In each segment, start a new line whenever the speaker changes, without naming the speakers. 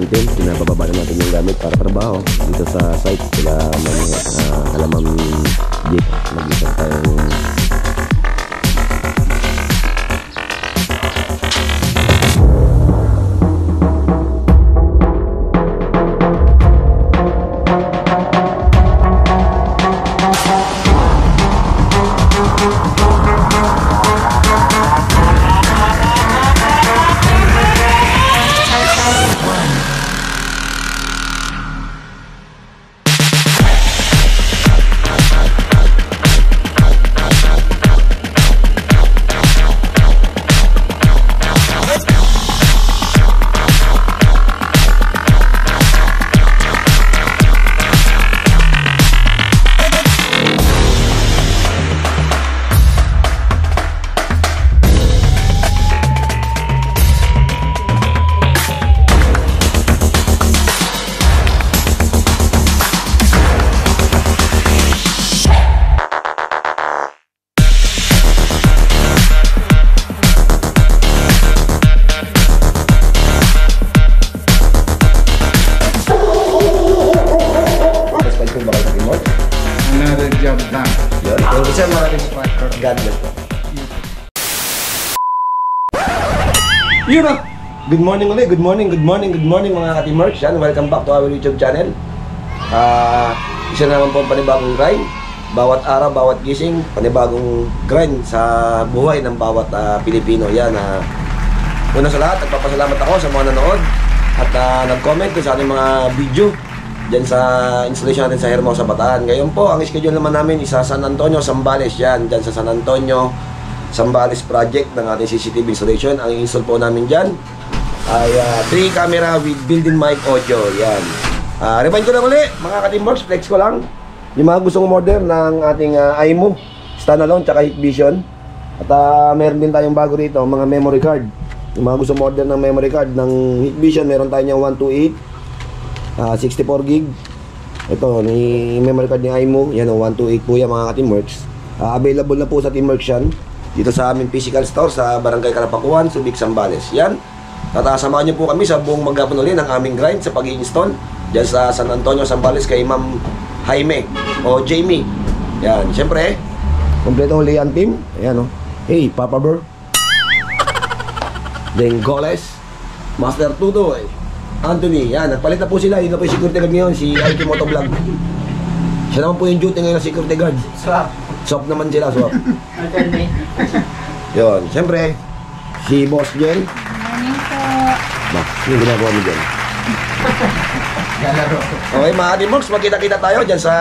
aming team. Pinabababa na natin yung gamit para trabaho dito sa site. Sila kalamang Jake, mag-isang tayong Good morning ulit, good morning mga ka-teamworks. Yan, welcome back to our YouTube channel. Isa naman po panibagong grind. Bawat araw, bawat gising, panibagong grind sa buhay ng bawat Pilipino. Yan, una sa lahat, nagpapasalamat ako sa mga nanood at nag-comment sa ating mga video dyan sa installation natin sa Hermosa, Bataan. Ngayon po, ang schedule naman namin is sa San Antonio, Zambales. Yan, dyan sa San Antonio, Zambales project ng ating CCTV installation. Ang install po namin dyan ay 3 camera with built-in mic audio. Yan. Remind ko lang ulit, mga ka-teamworks, flex ko lang. Yung mga gustong umorder ng ating iMo, standalone, tsaka Hikvision. At meron din tayong bago rito, mga memory card. Yung mga gustong umorder ng memory card ng Hikvision, meron tayong 128, 64 gig. Ito, yung memory card ng iMo, yan o, 128 po yan mga ka-teamworks. Available na po sa Teamworks yan. Dito sa aming physical store sa Barangay Calapacuan, Subic, Zambales. Yan. Tatasamahan niyo po kami sa buong maghapon ulit ng aming grind sa pag-i-install dyan sa San Antonio, Zambales kay Ma'am Jaime o Jamie. Yan, siyempre kompleto uli ang team. Ayan o. Hey, Papa Bur Dengoles, Master Tutoy, Anthony. Yan, nagpalit na po sila. Yun na po yung security guard ngayon, si Ike Motovlog. Siya naman po yung duty ngayon na security guard. Swap naman sila, swap. Yun, siyempre si Boss Jen. Ba, yung ginagawa mo dyan. Okay mga ka-teamworks, magkita-kita tayo dyan sa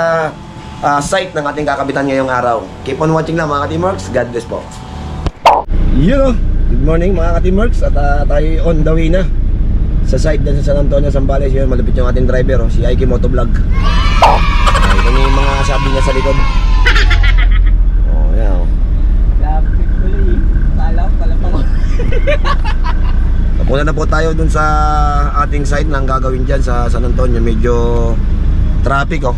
site ng ating kakabitan ngayong araw. Keep on watching lang mga ka-teamworks. God bless po. Good morning mga ka-teamworks. At tayo on the way na sa site dyan sa San Antonio, Zambales. Yun, malupit yung ating driver, si Ike Motovlog. Ito yung mga sabi niya sa likod. Oh, yan o.
Lapit ko lang eh.
Napunta na po tayo dun sa ating site na ang gagawin dyan sa San Antonio. Medyo traffic oh.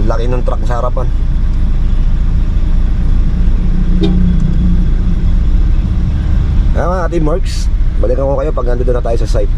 Laki ng truck sa harapan. Mga teamworks, balikan ko kayo pag nandito na tayo sa site.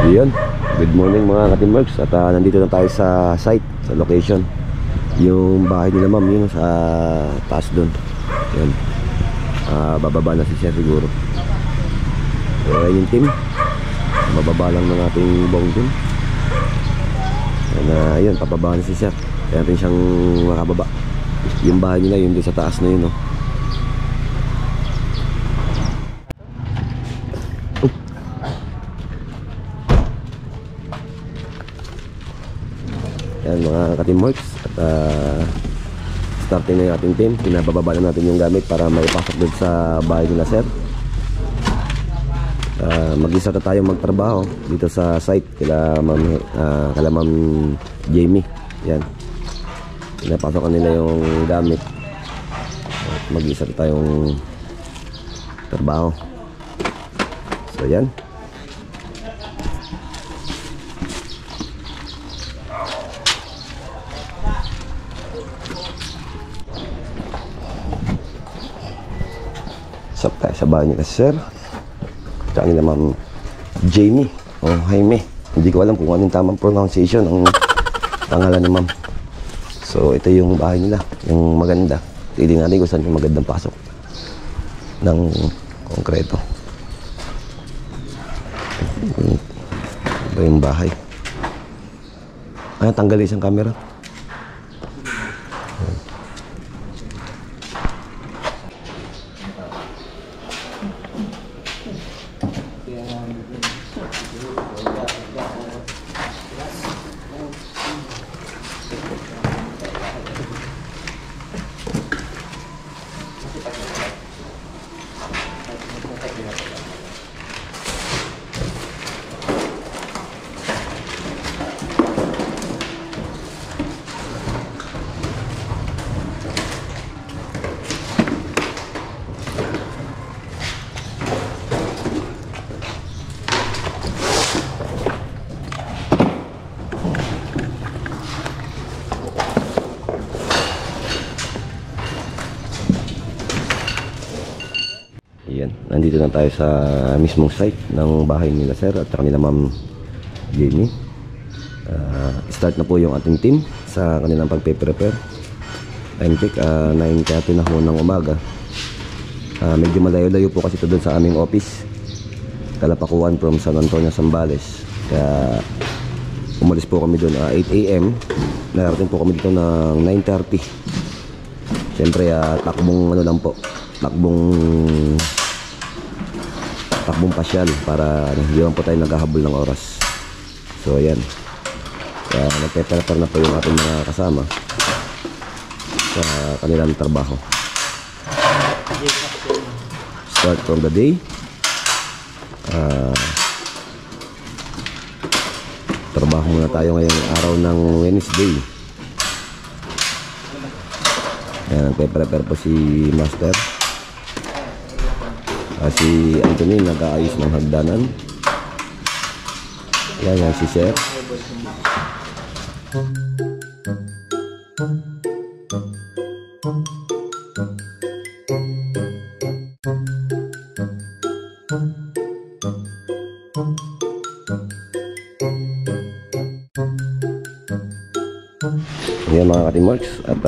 Yun, good morning mga ka-teamworks. At nandito na tayo sa site, sa location. Yung bahay nila ma'am, yun sa taas doon. Yun, bababa na si Sir siguro. Ayan yung team. Bababa lang ng ating buong team. Yun, pababa na si Sir. Kaya natin siyang makababa. Yung bahay nila, yun doon sa taas na yun, no? Yan mga ka-teamworks. At starting na yung ating team. Pinabababa na natin yung gamit para may pasok doon sa bahay nila Sir. Mag-isa na tayo magtrabaho dito sa site kila Ma'am Jamie. Yan. Pinapasok nila yung gamit. Mag-isa na tayong trabaho. So yan. Sap tayo sa bahay nila sir. Tsaka nila Ma'am Jamie o Jaime. Hindi ko alam kung anong tamang pronunciation ng pangalan ni Ma'am. So ito yung bahay nila, yung maganda. Tingnan natin kung saan yung magandang pasok ng konkreto. Ito yung bahay. Tanggal isang camera. Yan, nandito na tayo sa mismong site ng bahay nila sir at nila Ma'am Jamie. Start na po yung ating team sa kanilang pagpe-prepare. Time check 9:30 na ho ng umaga. Medyo malayo-layo po kasi ito doon sa aming office, Kalapakuan from San Antonio, Zambales. Kaya umalis po kami doon 8 AM. Narating po kami dito ng 9:30. Siyempre takbong ano lang po, takbong pasyal para hindi lang po tayo naghahabol ng oras. So ayan, kaya nagpe-prepare na po yung ating mga kasama sa kanilang trabaho. Start from the day. Trabaho muna tayo ngayong araw ng Wednesday. Ayan, nagpe-prepare po si Master. Si Anthony nag-aayos ng hagdanan. Yan si Sir. Yan mga ka-teamworks. At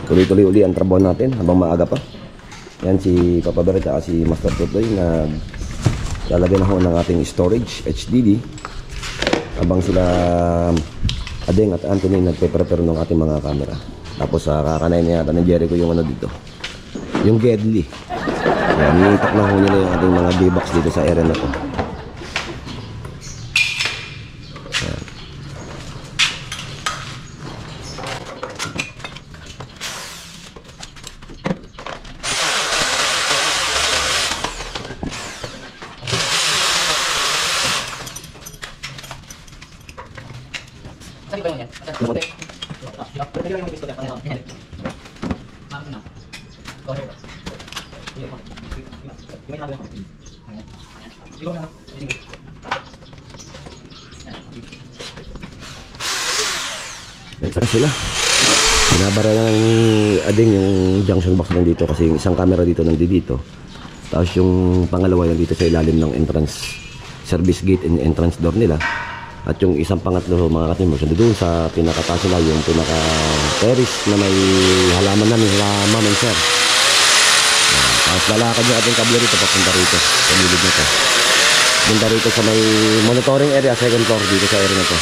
tuloy-tuloy uli ang trabaho natin habang maaga pa. Yan si Papa Bear at si Master Tutoy na lalagyan na ho ng ating storage HDD habang sila Adeng at Anthony nagpe-prepare ng ating mga camera. Tapos kakanay niya yata ng Jericho yung ano dito, yung Gedli. Yan, niitak na ho nila yung ating mga D-box dito sa area na to. Saan sila? Binabara na ng Ading yung junction box nandito kasi yung isang camera dito nandito. Tapos yung pangalawa yan dito sa ilalim ng entrance service gate and entrance door nila. At yung isang pangatlo mga ka-teamworks doon sa pinakataas nila, yung pinaka terrace na may halaman namin, halaman ng sir. Tapos lalakad yung ating kable rito papunta rito sa gilid na to. Punta rito sa may monitoring area, second floor dito sa area na to.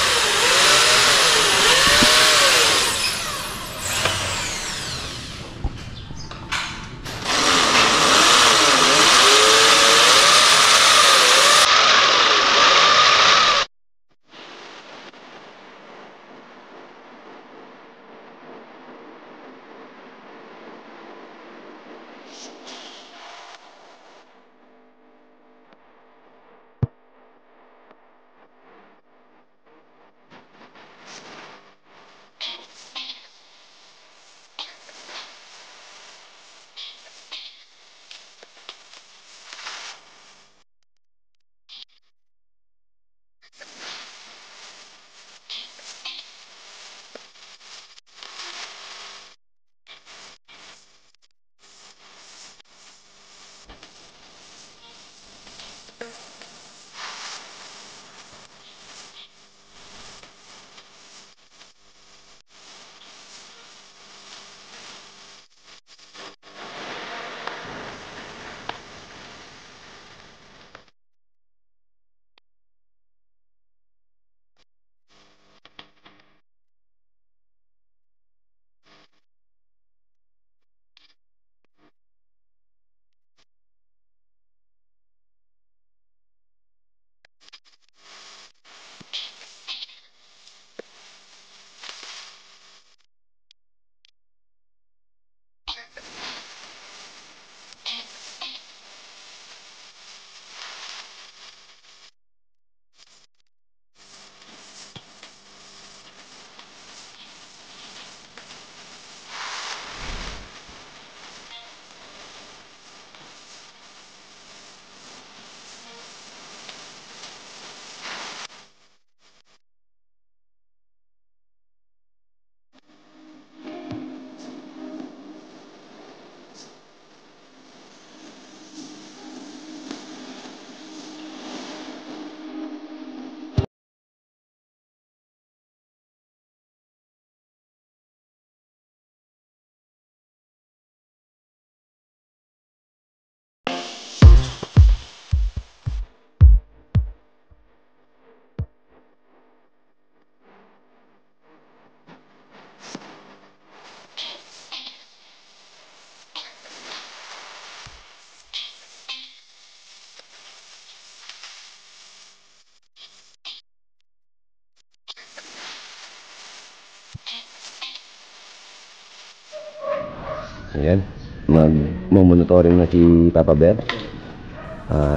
Ayan, mag-monitoring na si Papa Bear.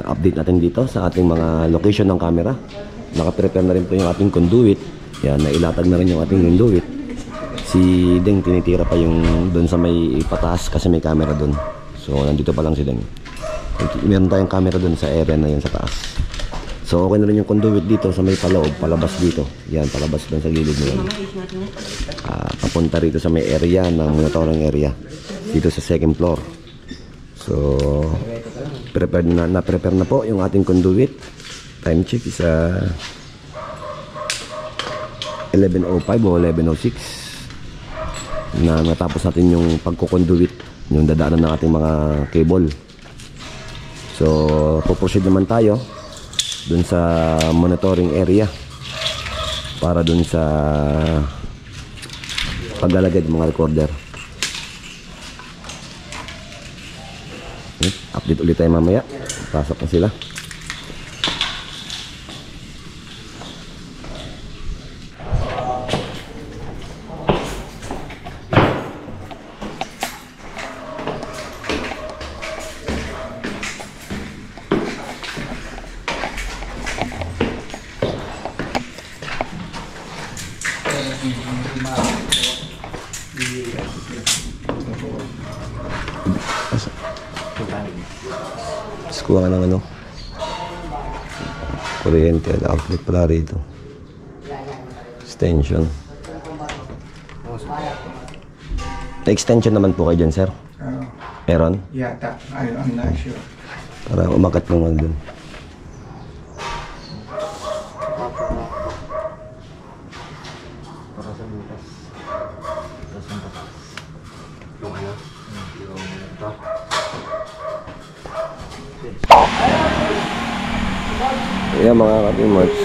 Update natin dito sa ating mga location ng camera. Naka-prepare na rin po yung ating conduit. Yan, nailatag na rin yung ating conduit. Si Deng tinitira pa yung doon sa may pataas kasi may camera doon. So nandito pa lang si Deng. Meron tayong camera doon sa area na yun sa taas. So okay na rin yung conduit dito sa may paloob, palabas dito. Yan, palabas doon sa gilid na yun. Papunta rito sa may area ng monitoring area. Dito sa second floor. So prepare na po yung ating conduit. Time check is 11:05 o 11:06 na natapos natin yung pagkukonduit, yung dadaanan ng ating mga cable. So puproceed naman tayo dun sa monitoring area para dun sa paglalagay ng mga recorder. Update ulit tayo mamaya. Pasok na sila. Kuha ka ng ano, kuryente, outlet pala rito, extension. Extension naman po kayo dyan, sir? Meron?
Yata, I'm not sure.
Para umakat ng ano dun.
Para sa butas. Tapos ang patas. Yung ano? Yung ito.
Ayan mga ka-teammates,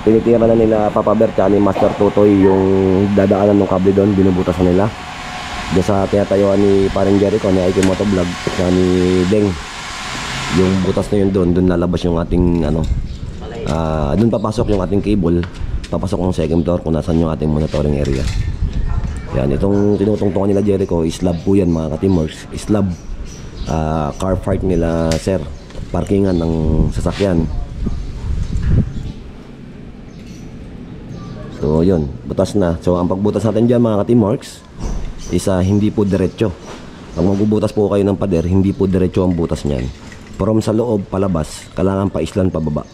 tinitira na nila Papa Bear tsaka ni Master Totoy yung dadaanan ng kable doon, binubutas na nila. Diyan sa tinatayuan ni Parang Jericho, ni Ike Motovlog tsaka ni Deng. Yung butas na yun doon lalabas yung ating ano, doon papasok yung ating cable, papasok ng second floor kung nasan yung ating monitoring area. Yan, itong tinutungtungan nila Jericho, slab po yan mga ka-teammates, slab. Car park nila sir, parkingan ng sasakyan. So yun, butas na. So ang pagbutas natin dyan mga ka-teamworks is hindi po diretso. Pag magbubutas po kayo ng pader, hindi po diretso ang butas nyan. From sa loob palabas, kailangan pa islan pababa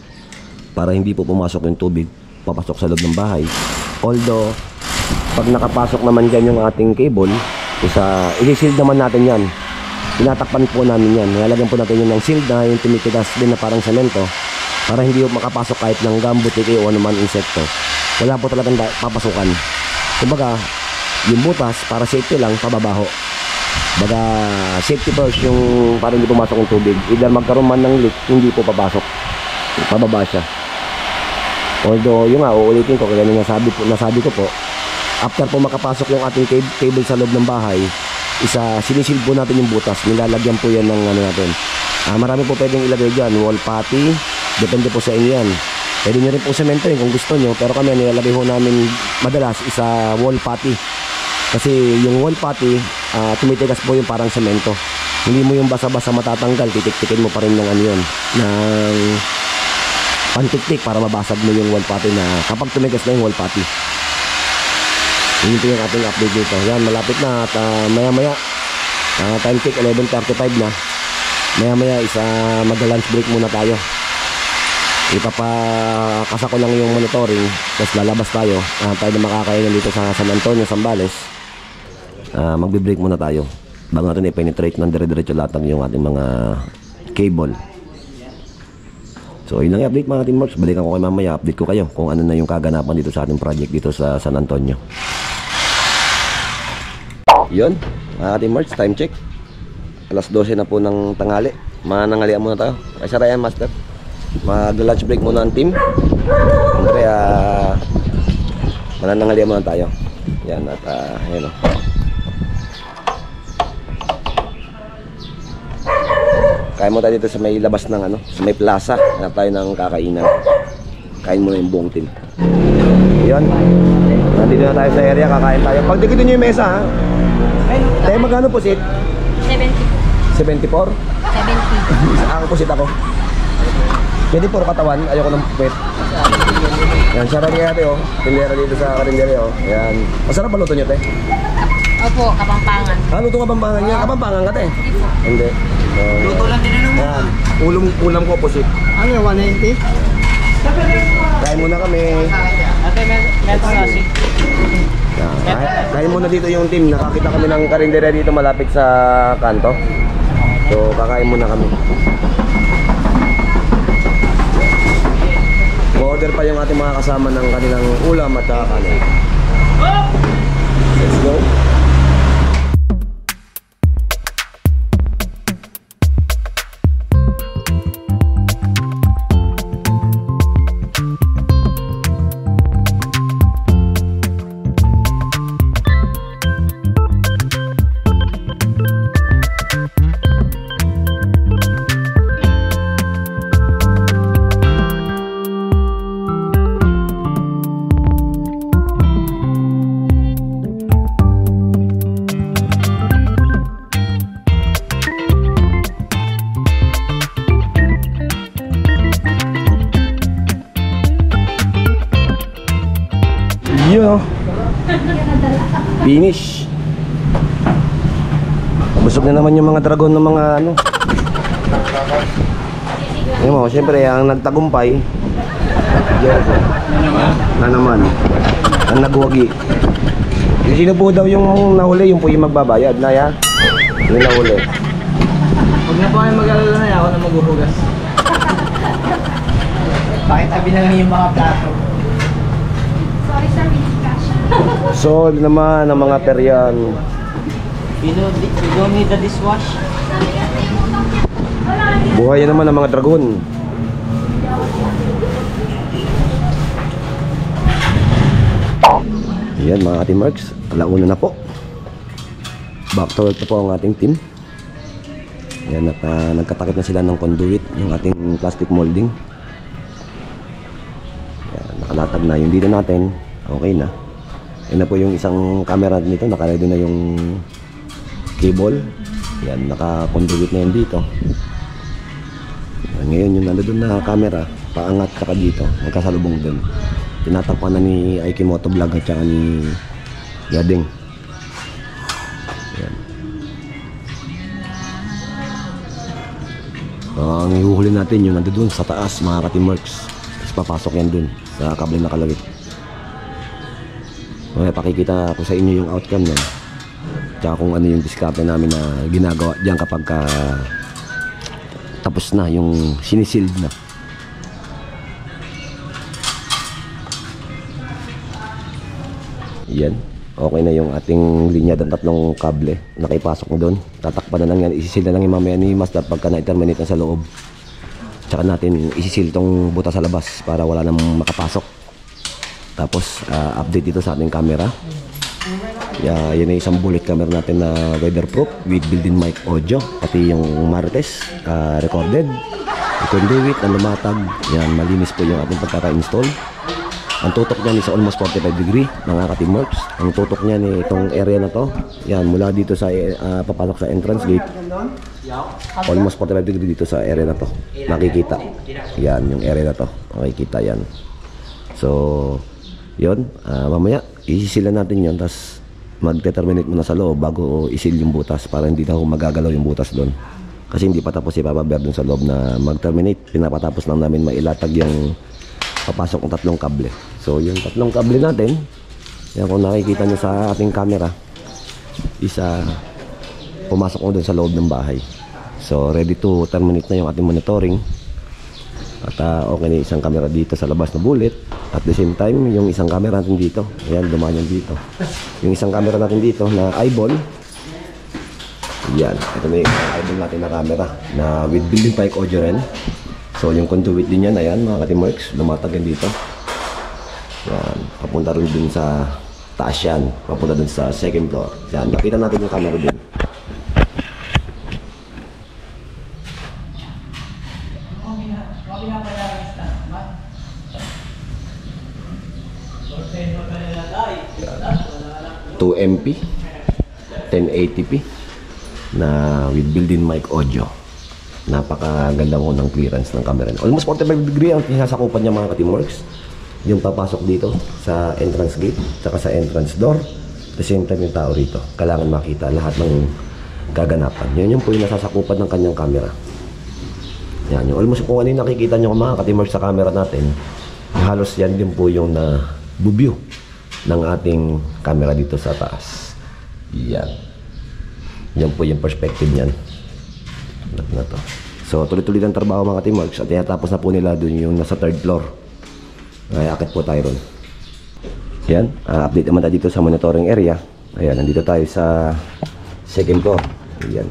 para hindi po pumasok yung tubig papasok sa loob ng bahay. Although pag nakapasok naman dyan yung ating cable, i-shield naman natin yan. Tinatakpan po namin yan. Nalagyan po natin yun ng shield na yung tumitigas din na parang semento para hindi yung makapasok kahit ng gambut, o anuman insekto. Wala po talagang papasukan. Kumbaga, yung butas para safety lang, pababaho. Baga, safety first yung para hindi pumasok yung tubig. Either magkaroon man ng leak, hindi po papasok. Pababa siya. Although, yung nga, uulitin ko, kaya nasabi ko po, after po makapasok yung ating cable sa loob ng bahay, sinisil po natin yung butas. Nilalagyan po yan ng ano natin. Marami po pwedeng ilagay dyan. Wall putty. Depende po sa inyo yan. Pwede nyo rin po semento yun kung gusto nyo. Pero kami nilalagay po namin madalas wall putty. Kasi yung wall putty, tumitigas po yung parang semento. Hindi mo yung basa-basa matatanggal. Titik-tikin mo pa rin ng ano yun. Ng pantik-tik para mabasag mo yung wall putty na kapag tumigas na yung wall putty. Yun po yung ating update dito. Yan, malapit na at maya-maya time check 11:35 na. Maya-maya mag-lunch break muna tayo. Ipapakasa ko lang yung monitoring, tapos lalabas tayo. Tayo na makakain dito sa San Antonio, Zambales. Magbe-break muna tayo bago natin i-penetrate ng dire-diretso latag yung ating mga cable. So yun ang update mga teamworks. Balikan ko kayo mamaya, update ko kayo kung ano na yung kaganapan dito sa ating project dito sa San Antonio. Yun, mga teamworks, time check 12:00 na po ng tanghali. Mananghalian muna tayo. Ay sara yan master, mag-lunch break muna ang team. Siyempre mananghalian muna tayo. Yan at ayan o. Kain mo tayo dito sa may labas ng ano, sa may plaza. Hanap tayo ng kakainan. Kain muna yung buong team. Yun. Nandito na tayo sa area, kakain tayo. Pagdikitin nyo yung mesa ha. Tayo magkano pusit?
70 po.
74?
70.
Ako pusit ako. Pwede puro katawan, ayoko ng puwet. Yan, siya rin natin oh. Tindera dito sa karindere oh. Yan. Masarap ba luto nyo, te?
Opo, Kapampangan.
Luto Kapampangan niya? Kapampangan ka, te?
Hindi po.
Hindi.
Luto lang din mo.
Yan. Ulam ko pusit.
Ano, 190?
Kain muna kami.
Ate, meto nasi.
Yan. Kain muna dito yung team. Nakakita kami ng karindere dito malapit sa kanto. So, kakain muna kami. Order pa yung ating mga kasama ng kanilang ulam at kanin. Let's go. Yun oh. Finish. Busog na naman yung mga dragon ng mga ano. Ayun mo, syempre ang nagtagumpay Jericho na naman ang nagwagi. Yung sino po daw yung nahuli, yung po yung magbabayad na ya. Yung nahuli.
Huwag na po kayo mag-alala na ako na maghuhugas. Bakit tabi na lang yung mga plato?
Sorry sir, we need cash.
Solve naman ang mga peryan.
You don't need the dishwash?
Buhay naman ang mga dragon. Yan mga ating marks, alauna na po. Back to work na po ang ating team. Yan at nagkatakip na sila ng conduit, yung ating plastic molding. Yan, nakalatag na yung dito natin, okay na. Yan na po yung isang camera nito, naka-ready na yung cable. Yan, naka-conduit na yun dito. Yan, ngayon yung nandun na camera, paangat saka dito, magkasalubong dun. Tinatakpan na ni Aiki Moto Vlog at saka ni Yading. Yan. Ang ihuhuli natin yung nandun sa taas, mga ka-teamworks. Tapos papasok yan dun sa kable na kalawit. Okay, pakikita ko sa inyo yung outcome yan. Tsaka kung ano yung diskarte namin na ginagawa dyan kapag tapos na yung sinisild na. Yan. Okay na yung ating linya ng tatlong kable. Nakipasok na doon. Tatakpan na lang yan. Isisil na lang yung mamaya ni Master pagka na-terminate na sa loob. Tsaka natin isisil tong buta sa labas para wala nang makapasok. Tapos update dito sa ating camera. Yan ay isang bullet camera natin na weatherproof with built-in mic audio. Pati yung Marites recorded. You can do it, ang lumatag. Yan, malinis po yung ating pagkaka-install. Ang tutok niya ni sa almost 45 degree, mga ka-teamworks. Ang tutok niya ni itong area na to. Yan, mula dito sa papasok sa entrance gate. Almost 45 degree dito sa area na to. Nakikita. Yan, yung area na to. Makikita yan. So, yun. Mamaya, isisilan natin yun. Tapos, mag-determinate muna sa loob bago isil yung butas para hindi daw magagalaw yung butas doon. Kasi hindi pa tapos si Papa Bear dun sa loob na mag-terminate. Pinapatapos lang namin mailatag yung papasok ng tatlong kable. So yung tatlong kable natin, yan kung nakikita nyo sa ating camera, isa pumasok mo dun sa loob ng bahay. So ready to terminate na yung ating monitoring. At okay na isang camera dito sa labas na bullet. At the same time, yung isang camera natin dito, ayan, dumaan yan dito. Yung isang camera natin dito na eyeball, yan, ito na yung eyeball natin na camera na with built-in mic audio rin. So yung conduit din yan, ayan mga ka-teamworks, lumatag yan dito. Yan, papunta rin dun sa taas yan, papunta dun sa second floor. Yan, nakita natin yung camera din. Yan. 2 MP 1080p na with built-in mic audio. Napakaganda mo ng clearance ng camera. Almost 45 degree ang sinasakupan niya mga ka-teamworks. Yung papasok dito sa entrance gate, saka sa entrance door. At the same time yung tao rito. Kailangan makita lahat ng kaganapan. Yun po yung nasasakupan ng kanyang camera. Yan, yung almost kung ano yung nakikita nyo mga ka-teamworks sa camera natin, halos yan din po yung na-view ng ating camera dito sa taas. Yan. Yan po yung perspective niyan. Na to. So tuloy-tuloy ng trabaho mga teamworks at tapos na po nila dun yung nasa 3rd floor. Kaya akit po tayo ron. Yan, update naman tayo dito sa monitoring area. Ayan, nandito tayo sa 2nd floor. Ayan.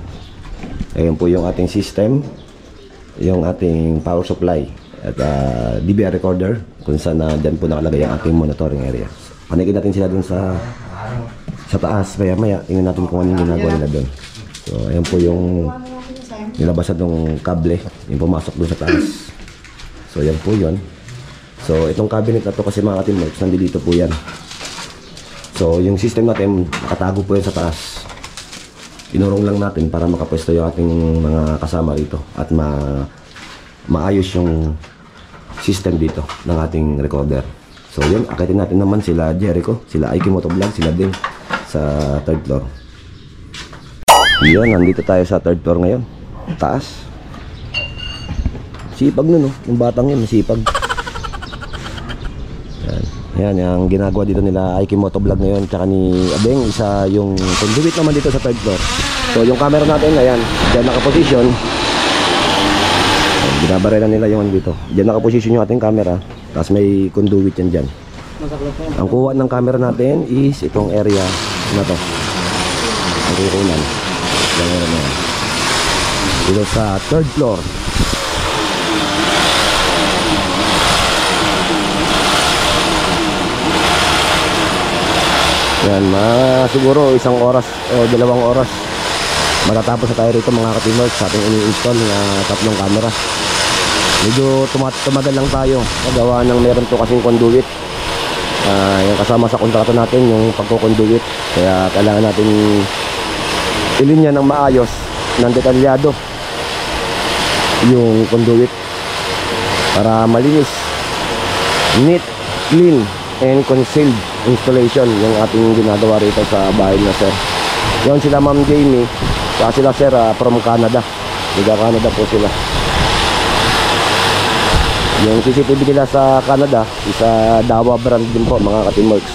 Ayan po yung ating system, yung ating power supply at DVR recorder kung saan dyan po nakalagay ang ating monitoring area. Panikin natin sila dun sa taas. Maya tingnan natin kung ano yung ginagawa nila dun. So ayan po yung nilabasan ng kable, yung pumasok doon sa taas. So yan po yun. So itong cabinet na to kasi mga ka-teamworks, nandito po yan. So yung system natin, nakatago po yan sa taas. Inurong lang natin para makapwesto yung ating mga kasama rito at maayos yung system dito ng ating recorder. So yun, akitin natin naman sila Jericho, sila Ike Motovlog, sila din sa 3rd floor. Yun, nandito tayo sa 3rd floor ngayon. Taas. Sipag nun, no? Yung batang yun, sipag. Yan, yung ginagawa dito nila Ike Motovlog ngayon, tsaka ni Abeng, isa yung conduit naman dito sa 3rd floor. So yung camera natin, ayan, dyan nakaposisyon. Binabarela nila yung dito. Dyan nakaposisyon yung ating camera, tapos may conduit yan dyan. Ang kuha ng camera natin is itong area na to. Ang kukunan. Dito sa 3rd floor. Yan, siguro 1 oras o 2 oras matatapos na tayo rito mga ka-teamworks sa ating ini-install na 3 camera. Medyo tumagal lang tayo nagawa ng meron to kasing conduit. Yung kasama sa kontrata natin yung pagko-conduit, kaya kailangan natin ilinya ng maayos, ng detalyado yung conduit para malinis, neat, clean and concealed installation yung ating ginagawa rito sa bahay na sir. Yun sila Ma'am Jamie, saka sila sir from Canada. Liga Canada po sila. Yung CCTV nila sa Canada, isa Dawa brand din po mga ka-teamworks.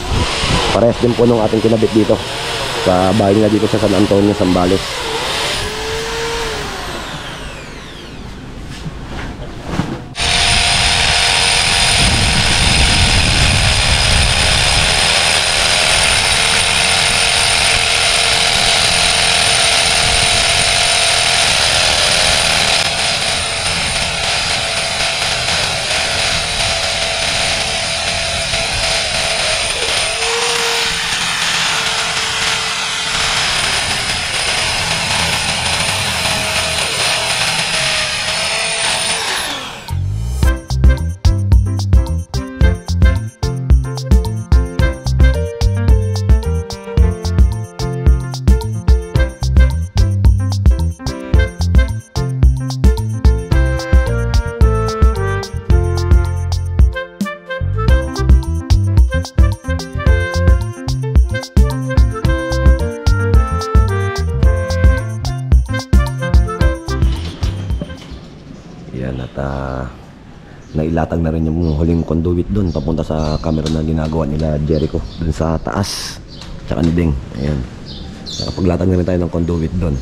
Parehas din po nung ating kinabit dito sa bahay nila dito sa San Antonio, Zambales. Nailatag na rin yung huling conduit doon papunta sa camera na ginagawa nila Jericho doon sa taas tsaka ni Beng. Ayan, nakapaglatag na rin tayo ng conduit doon.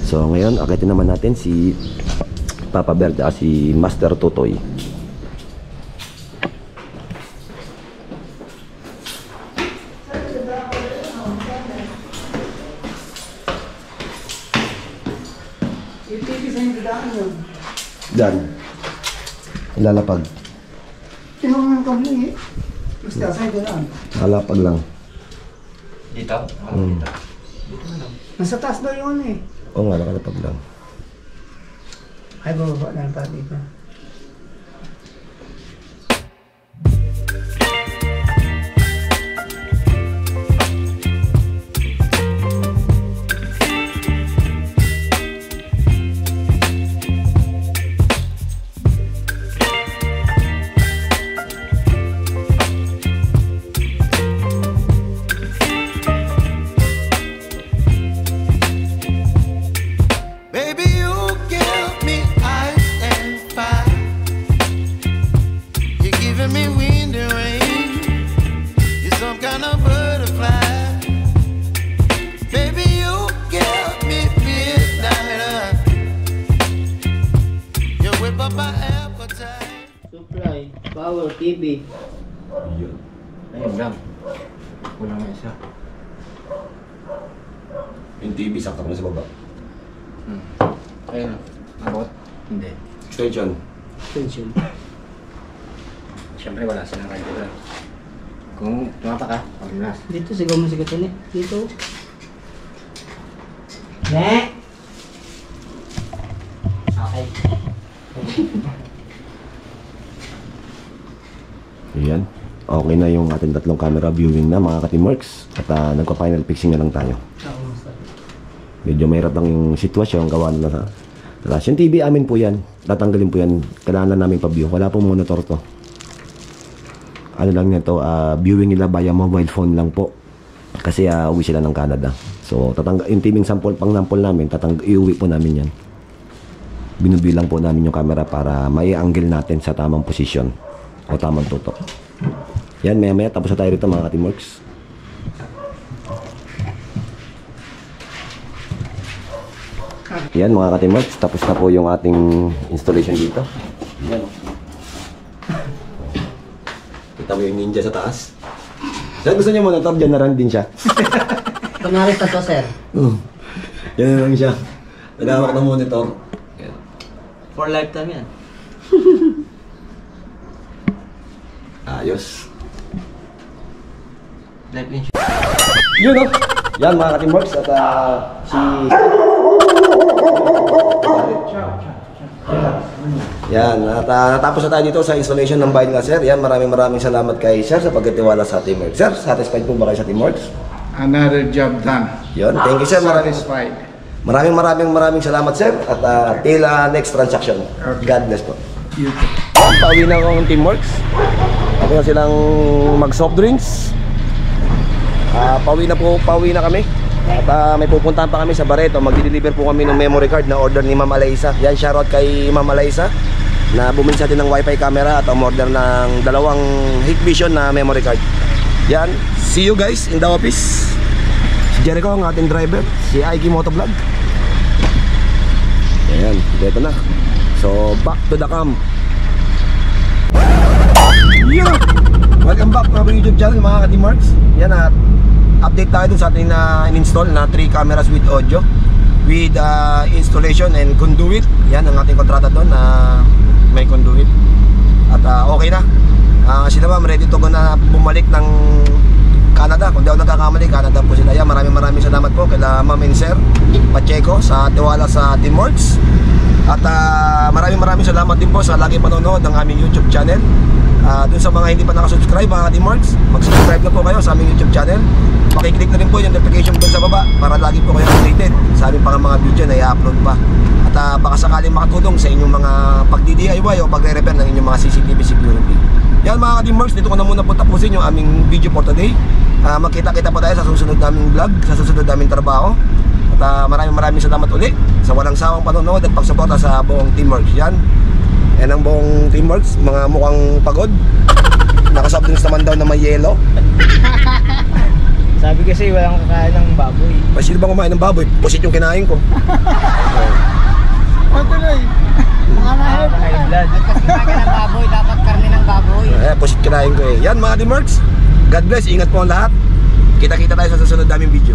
So ngayon akitin naman natin si Papa Bear at si Master Totoy. Diyan ilalapag.
Tinanong ka mo eh. Basta sa'yo ko lang.
Lalapag lang.
Dito?
Hmm.
Nasa taas daw yun eh.
Oo nga, nakalapag lang.
Ay, bababa na lang pa dito. Supply, power, TV.
Yun.
Ayun lang. Kulang na isa.
Yung TV, sakta mo na sa baba.
Ayun. Abot? Hindi.
Extension.
Extension.
Siyempre wala silang kaya dito. Kung tumapa ka, paglas.
Dito, sigaw mo si Katani. Dito. Ne! Okay.
Ayan. Okay na yung ating tatlong camera viewing na mga ka-teamworks. At nagpa-final fixing na lang tayo. Medyo mahirap lang yung sitwasyon. Gawa na sa talas. Yung TV amin po yan. Tatanggalin po yan. Kailangan na namin pa-view. Wala pong monitor to. Ano lang nito, viewing nila via mobile phone lang po. Kasi uwi sila ng Canada. So, yung TV sample, pang-sample namin, iuwi po namin yan. Binubilang po namin yung camera para mai-angle natin sa tamang posisyon o tamang tutok. Yan, maya-maya tapos na tayo rito mga ka-teamworks. Yan mga ka-teamworks, tapos na po yung ating installation dito. Yan. Kita mo yung ninja sa taas. Sir, gusto niyo monitor? Diyan na lang din siya.
Kunwari pa to, sir.
Yan na lang siya. Nagawak ng monitor.
For lifetime yan.
Ayos.
Live in
Yun o. Yan mga ka-teamworks at si... Yan, at natapos na tayo dito sa installation ng bahay nila, sir. Yan, maraming salamat kay sir sa pagkatiwala sa Teamworks. Sir, satisfied po ba kayo sa Teamworks?
Another job done.
Yun, thank you sir.
Satisfied.
Maraming salamat sir. At till next transaction. God bless po.
You too.
Pauwi na akong Teamworks. Ako na silang mag-soft drinks. Pauwi na kami. At may pupuntahan pa kami sa Barreto. Magdi-deliver po kami ng memory card na order ni Ma'am Alaysa. Yan, shoutout kay Ma'am Alaysa na bumili sa atin ng wifi camera at umorder ng 2 Hikvision na memory card. Yan, see you guys in the office. Si Jericho ang ating driver, si Aiki Motovlog. Ayan, dito na. So, back to the cam. Yeah! Welcome back to our YouTube channel mga ka-teamworks. Yan at update tayo dun sa ating in-install na 3 cameras with audio with installation and conduit. Yan ang ating kontrata doon na may conduit. At okay na. Sila ma'am ready to go na bumalik ng Canada. Kung di ako nagkakamali, Canada po sila. Yan, maraming salamat po kila Ma'am and Sir Pacheco sa tiwala sa Teamworks. At maraming salamat din po sa lagi panonood ng aming YouTube channel. Dun sa mga hindi pa nakasubscribe mga Teamworks, mag-subscribe na po kayo sa aming YouTube channel. Pakiclick na rin po yung notification dun sa baba para lagi po kayo updated sa aming mga video na i-upload pa. At baka sakaling makatulong sa inyong mga pag-DIY o pagre-repair ng inyong mga CCTV security. Yan mga Teamworks, dito ko na muna po tapusin yung aming video for today. Magkita-kita po tayo sa susunod naming vlog, sa susunod naming trabaho. At maraming salamat ulit sa walang sawang panonood at pagsuporta sa buong Teamworks. Yan ang buong Teamworks, mga mukhang pagod. Nakasoft naman daw na may yelo.
Sabi kasi walang kakain ng baboy.
Sino ba kumain ng baboy? Pusit yung kinain ko.
Patuloy.
High blood.
Kasi kaya ng baboy, dapat karne ng baboy.
Pusit kinain ko eh. Yan mga Teamworks, God bless, ingat po ang lahat. Kita-kita tayo sa susunod naming video.